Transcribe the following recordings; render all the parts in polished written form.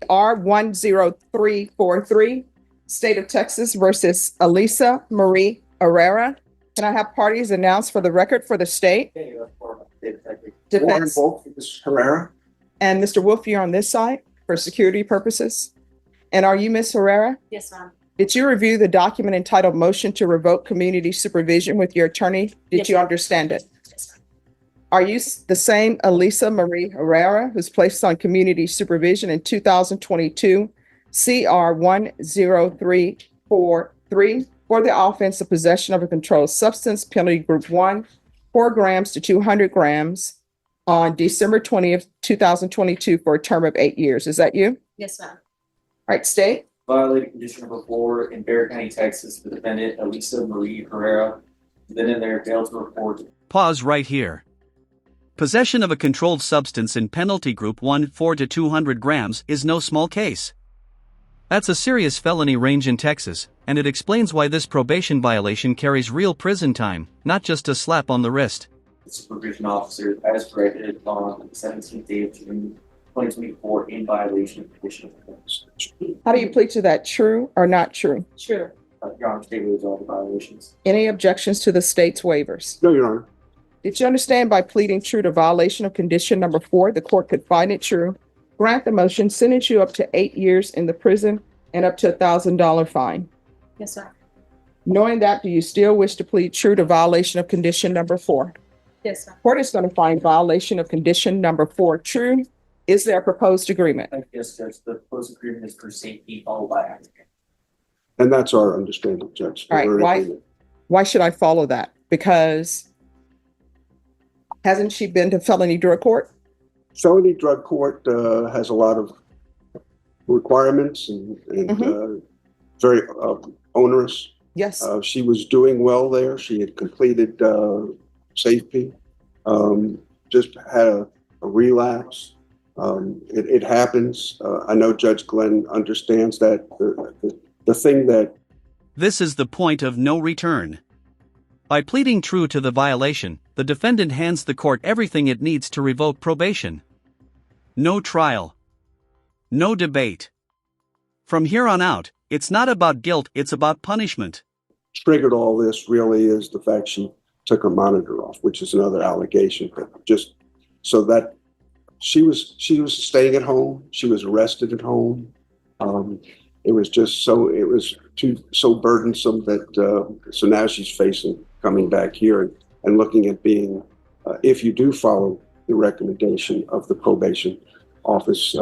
R10343, State of Texas versus Alisa Marie Herrera. Can I have parties announced for the record for the state? Defense. Revoked, Ms. Herrera. And Mr. Wolf, you're on this side for security purposes. And are you Ms. Herrera? Yes, ma'am. Did you review the document entitled Motion to Revoke Community Supervision with your attorney? Did Yes, you ma'am. understand it? Yes, ma'am. Are you the same Alisa Marie Herrera who's placed on community supervision in 2022 CR 10343 for the offense of possession of a controlled substance, penalty group 1, 4 grams to 200 grams on December 20th, 2022 for a term of 8 years? Is that you? Yes, ma'am. All right, state. Violated condition number 4 in Bexar County, Texas. The defendant, Alisa Marie Herrera, then in there failed to report. Pause right here. Possession of a controlled substance in penalty group 1, 4 to 200 grams is no small case. That's a serious felony range in Texas, and it explains why this probation violation carries real prison time, not just a slap on the wrist. The supervision officer, as corrected on the 17th day of June 2024, in violation of condition of offense. How do you plead to that? True or not true? True. Your Honor, state waives all the violations. Any objections to the state's waivers? No, Your Honor. Did you understand by pleading true to violation of condition number 4, the court could find it true, grant the motion, sentence you up to 8 years in the prison and up to $1,000 fine? Yes, ma'am. Knowing that, do you still wish to plead true to violation of condition number 4? Yes, ma'am. Court is going to find violation of condition number 4 true. Is there a proposed agreement? Yes, Judge. The proposed agreement is for safety, followed by applicant. And that's our understanding, Judge. All right, We're in why? agreement. Why should I follow that? Because hasn't she been to felony drug court? Felony drug court has a lot of requirements and very onerous. Yes. She was doing well there. She had completed safety, just had a relapse. It happens. I know Judge Glenn understands that. The thing that This is the point of no return. By pleading true to the violation, the defendant hands the court everything it needs to revoke probation. No trial. No debate. From here on out, it's not about guilt, it's about punishment. triggered all this really is the fact she took her monitor off, which is another allegation. But just so that she was staying at home, she was arrested at home. It was just so burdensome that so now she's facing coming back here and looking at being, if you do follow the recommendation of the probation office,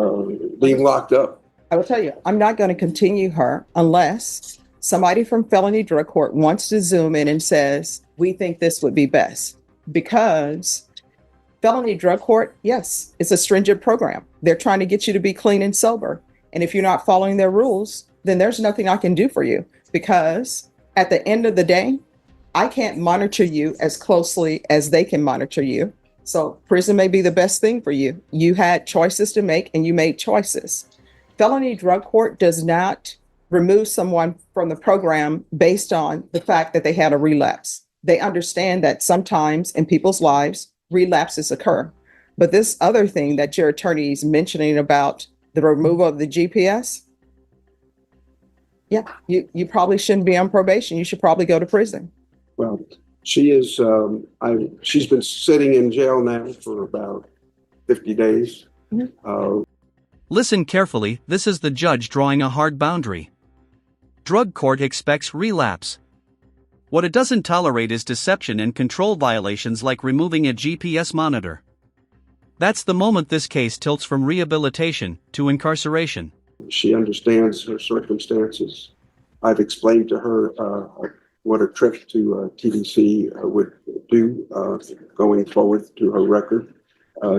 being locked up. I will tell you, I'm not going to continue her unless somebody from felony drug court wants to zoom in and says, we think this would be best. Because felony drug court, yes, it's a stringent program. They're trying to get you to be clean and sober. And if you're not following their rules, then there's nothing I can do for you. Because at the end of the day, I can't monitor you as closely as they can monitor you. So prison may be the best thing for you. You had choices to make and you made choices. Felony drug court does not remove someone from the program based on the fact that they had a relapse. They understand that sometimes in people's lives, relapses occur. But this other thing that your attorney is mentioning about the removal of the GPS, yeah, you probably shouldn't be on probation. You should probably go to prison. Well, she is, she's been sitting in jail now for about 50 days. Listen carefully, this is the judge drawing a hard boundary. Drug court expects relapse. What it doesn't tolerate is deception and control violations like removing a GPS monitor. That's the moment this case tilts from rehabilitation to incarceration. She understands her circumstances. I've explained to her what a trip to TDC would do going forward to her record.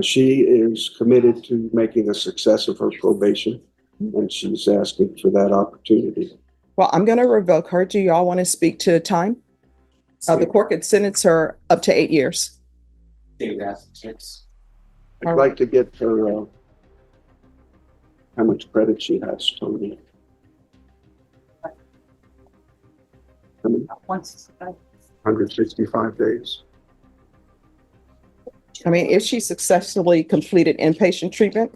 She is committed to making a success of her probation, and she's asking for that opportunity. Well, I'm going to revoke her. Do y'all want to speak to time? The court could sentence her up to 8 years. I'd like to get her how much credit she has, Tony. 165 days. I mean, if she successfully completed inpatient treatment,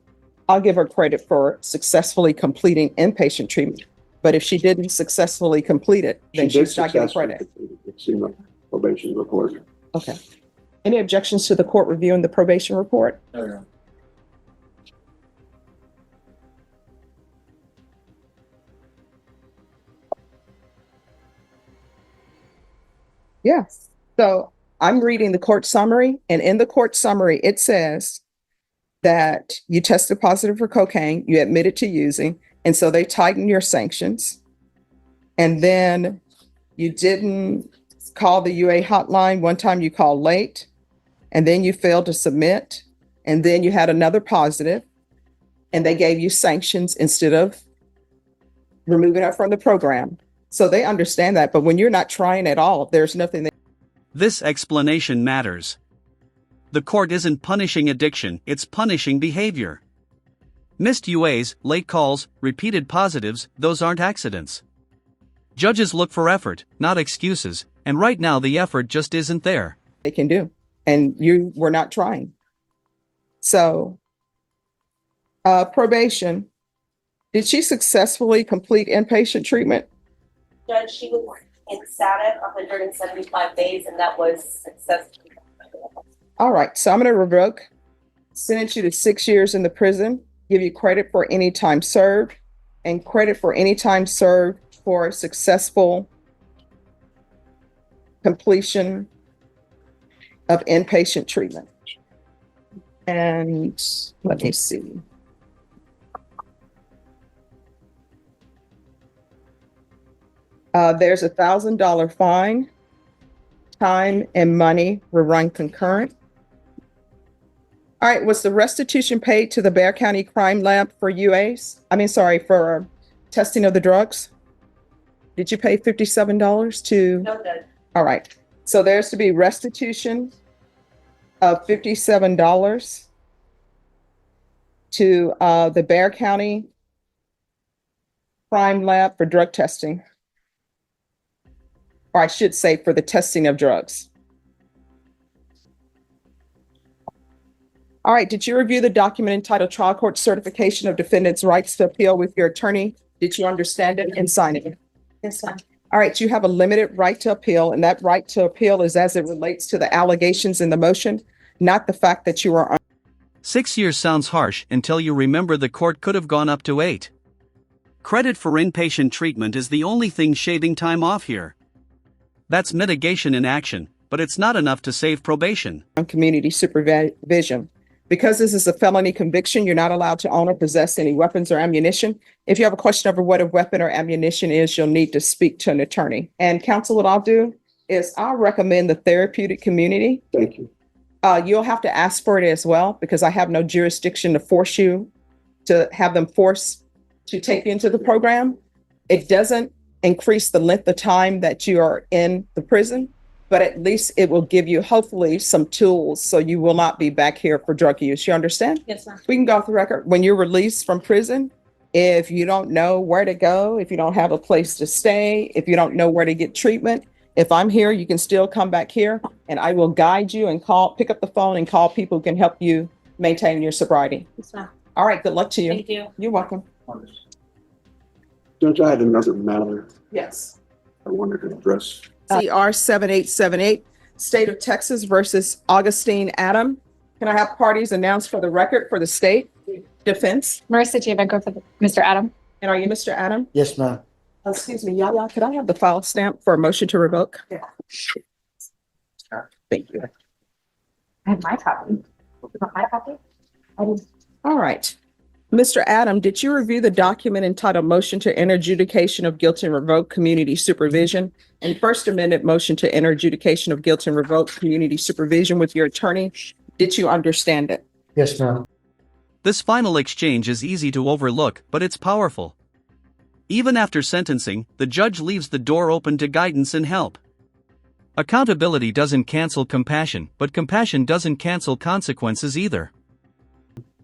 I'll give her credit for successfully completing inpatient treatment. But if she didn't successfully complete it, then She did she's not getting successfully credit. complete it. It's in the probation report. Okay. Any objections to the court reviewing the probation report? No, Your Honor. Yes. So I'm reading the court summary, and in the court summary, it says that you tested positive for cocaine, you admitted to using, and so they tightened your sanctions. And then you didn't call the UA hotline. One time you called late, and then you failed to submit, and then you had another positive, and they gave you sanctions instead of removing her from the program. So they understand that, but when you're not trying at all, there's nothing that This explanation matters. The court isn't punishing addiction, it's punishing behavior. Missed UAs, late calls, repeated positives, those aren't accidents. Judges look for effort, not excuses, and right now the effort just isn't there. they can do, and you were not trying. So, probation, did she successfully complete inpatient treatment? Judge, she was in status 175 days, and that was successful. All right, so I'm going to revoke, sentence you to 6 years in the prison, give you credit for any time served, and credit for any time served for successful completion of inpatient treatment. And let me see. There's $1,000 fine. Time and money were run concurrent. All right, was the restitution paid to the Bexar County Crime Lab for UAs? For testing of the drugs? Did you pay $57 to? No, Judge. All right, so there's to be restitution of $57 to the Bexar County Crime Lab for drug testing. Or I should say for the testing of drugs. All right, did you review the document entitled Trial Court Certification of Defendant's Rights to Appeal with your attorney? Did you understand it and sign it? Yes, ma'am. All right, you have a limited right to appeal, and that right to appeal is as it relates to the allegations in the motion, not the fact that you are. 6 years sounds harsh until you remember the court could have gone up to 8. Credit for inpatient treatment is the only thing shaving time off here. That's mitigation in action, but it's not enough to save probation. On community supervision. Because this is a felony conviction, you're not allowed to own or possess any weapons or ammunition. If you have a question over what a weapon or ammunition is, you'll need to speak to an attorney. And counsel, what I'll do is I'll recommend the therapeutic community. Thank you. You'll have to ask for it as well, because I have no jurisdiction to force you to have them forced to take you into the program. It doesn't increase the length of time that you are in the prison, but at least it will give you hopefully some tools so you will not be back here for drug use. You understand? Yes, ma'am. We can go off the record. When you're released from prison, if you don't know where to go, if you don't have a place to stay, if you don't know where to get treatment, if I'm here, you can still come back here and I will guide you and pick up the phone and call people who can help you maintain your sobriety. Yes, ma'am. All right, good luck to you. Thank you. You're welcome. Judge, I had another matter Yes. I wanted to address. CR 7878, State of Texas versus Augustine Adam. Can I have parties announced for the record for the state defense? Marissa Javenko for Mr. Adam. And are you Mr. Adam? Yes, ma'am. Excuse me, Yaya, could I have the file stamp for a motion to revoke? Yeah. Thank you. I have my copy. You want my copy? All right. Mr. Adam, did you review the document entitled Motion to Enter Adjudication of Guilt and Revoke Community Supervision and First Amendment Motion to Enter Adjudication of Guilt and Revoke Community Supervision with your attorney? Did you understand it? Yes, ma'am. This final exchange is easy to overlook, but it's powerful. Even after sentencing, the judge leaves the door open to guidance and help. Accountability doesn't cancel compassion, but compassion doesn't cancel consequences either.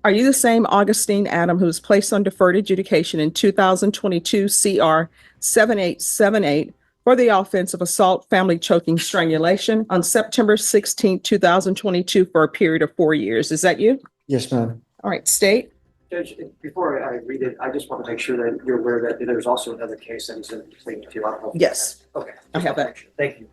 Are you the same Augustine Adam who was placed on deferred adjudication in 2022 CR 7878 for the offense of assault, family choking, strangulation on September 16, 2022 for a period of 4 years? Is that you? Yes, ma'am. All right, state. Judge, before I read it, I just want to make sure that you're aware that there's also another case that is in between the two. I don't know if- Yes, Okay. I have that. Thank you.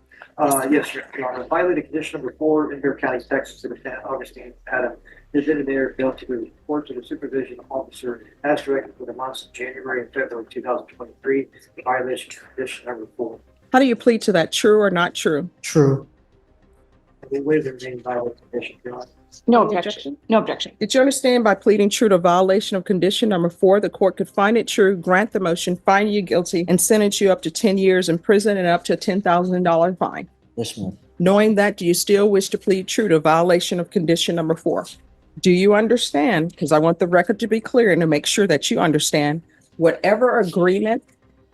Yes, Your Honor. Violated condition number 4 in Bexar County, Texas, to Lieutenant Augustine Adam. The defendant failed to report to the supervision officer as directed for the months of January and February 2023. Violation of condition number 4. How do you plead to that? True or not true? True. And we waive the remaining violation condition, Your Honor. No Any objection. No objection. Did you understand by pleading true to violation of condition number 4, the court could find it true, grant the motion, find you guilty, and sentence you up to 10 years in prison and up to a $10,000 fine? Yes, ma'am. Knowing that, do you still wish to plead true to violation of condition number 4? Do you understand? Because I want the record to be clear and to make sure that you understand whatever agreement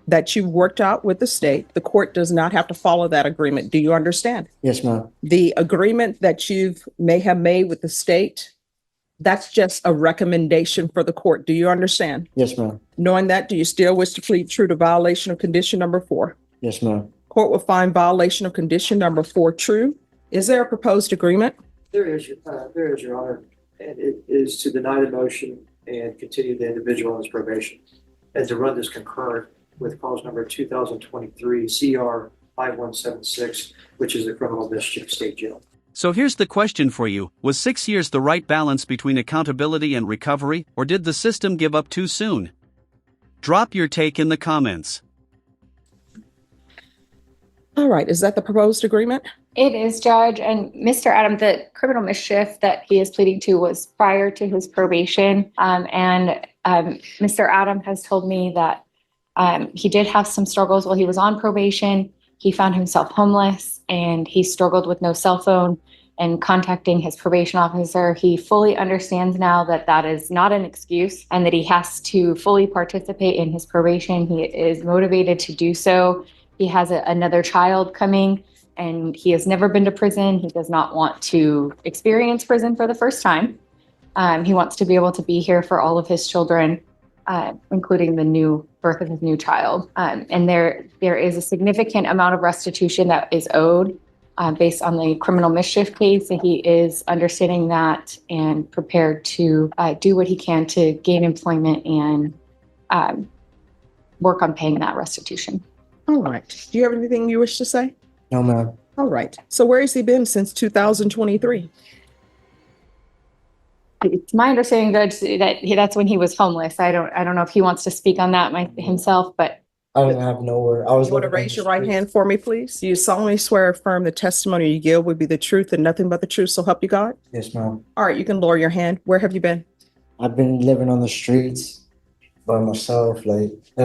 that you worked out with the state, the court does not have to follow that agreement. Do you understand? Yes, ma'am. The agreement that may have made with the state, that's just a recommendation for the court. Do you understand? Yes, ma'am. Knowing that, do you still wish to plead true to violation of condition number 4? Yes, ma'am. Court will find violation of condition number 4 true. Is there a proposed agreement? There is, Your Honor, and it is to deny the motion and continue the individual on his probation, and to run this concurrent with cause number 2023 CR 5176, which is a criminal mischief state jail. So here's the question for you. Was 6 years the right balance between accountability and recovery, or did the system give up too soon? Drop your take in the comments. All right, is that the proposed agreement? It is, Judge. And Mr. Adam, the criminal mischief that he is pleading to was prior to his probation. Mr. Adam has told me that he did have some struggles while he was on probation. He found himself homeless and he struggled with no cell phone and contacting his probation officer. He fully understands now that that is not an excuse and that he has to fully participate in his probation. He is motivated to do so. He has another child coming and he has never been to prison. He does not want to experience prison for the first time. He wants to be able to be here for all of his children, including the new birth of his new child. And there is a significant amount of restitution that is owed based on the criminal mischief case. And he is understanding that and prepared to do what he can to gain employment and work on paying that restitution. All right. Do you have anything you wish to say? No, ma'am. All right. So where has he been since 2023? It's my understanding, Judge, that that's when he was homeless. I don't know if he wants to speak on that himself, but I didn't have nowhere. I was You want to living on raise the your right street. hand for me, please? Do you solemnly swear or affirm the testimony you give would be the truth and nothing but the truth, so help you God? Yes, ma'am. All right, you can lower your hand. Where have you been? I've been living on the streets by myself. Like I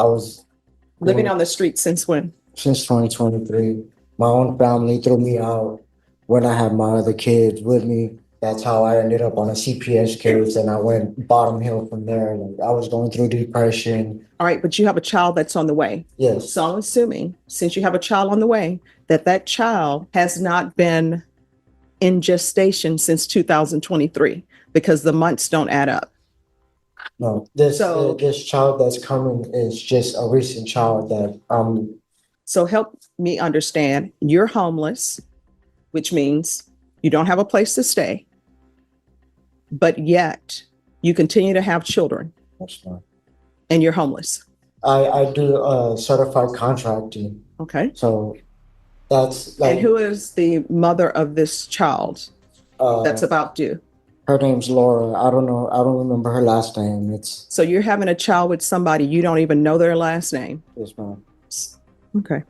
was Living on the street since when? since 2023. My own family threw me out when I had my other kids with me. That's how I ended up on a CPS case, and I went bottom hill from there. Like I was going through depression. All right, but you have a child that's on the way. Yes. So I'm assuming, since you have a child on the way, that child has not been in gestation since 2023 because the months don't add up. No, this So- this child that's coming is just a recent child that So help me understand, you're homeless, which means you don't have a place to stay, but yet you continue to have children that's not. and you're homeless. I do certified contracting, Okay. so that's like And who is the mother of this child that's about due? her name's Laura. I don't know. I don't remember her last name. It's So you're having a child with somebody you don't even know their last name. yes, ma'am. Okay.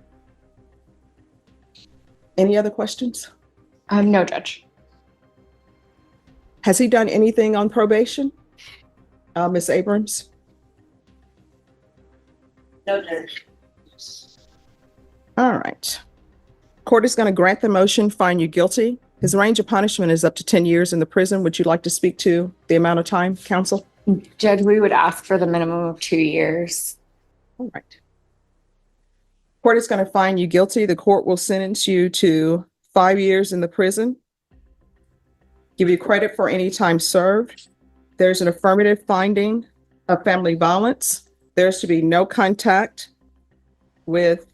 Any other questions? no, Judge. Has he done anything on probation? Ms. Abrams? No, Judge. All right. Court is going to grant the motion, find you guilty. His range of punishment is up to 10 years in the prison. Would you like to speak to the amount of time, counsel? Judge, we would ask for the minimum of 2 years. All right. Court is going to find you guilty. The court will sentence you to 5 years in the prison. Give you credit for any time served. There's an affirmative finding of family violence. There's to be no contact with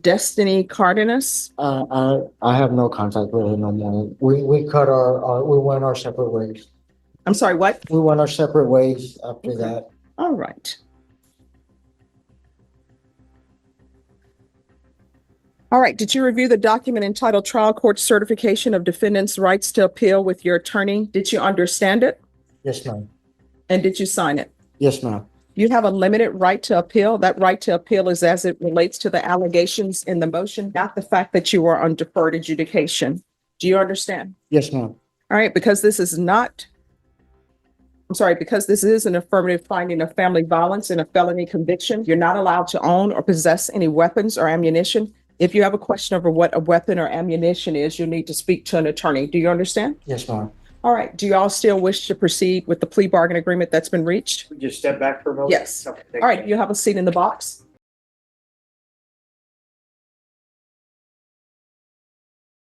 Destiny Cardenas. I have no contact with her no more. We cut we went our separate ways. I'm sorry, what? We went our separate ways after Okay. that. All right. All right, did you review the document entitled Trial Court Certification of Defendant's Rights to Appeal with your attorney? Did you understand it? Yes, ma'am. And did you sign it? Yes, ma'am. You have a limited right to appeal. That right to appeal is as it relates to the allegations in the motion, not the fact that you are on deferred adjudication. Do you understand? Yes, ma'am. All right, because this is not, I'm sorry, because this is an affirmative finding of family violence and a felony conviction, you're not allowed to own or possess any weapons or ammunition. If you have a question over what a weapon or ammunition is, you need to speak to an attorney. Do you understand? Yes, ma'am. All right. Do you all still wish to proceed with the plea bargain agreement that's been reached? We just step back for a moment? Yes. Okay, All right. You have a seat in the box.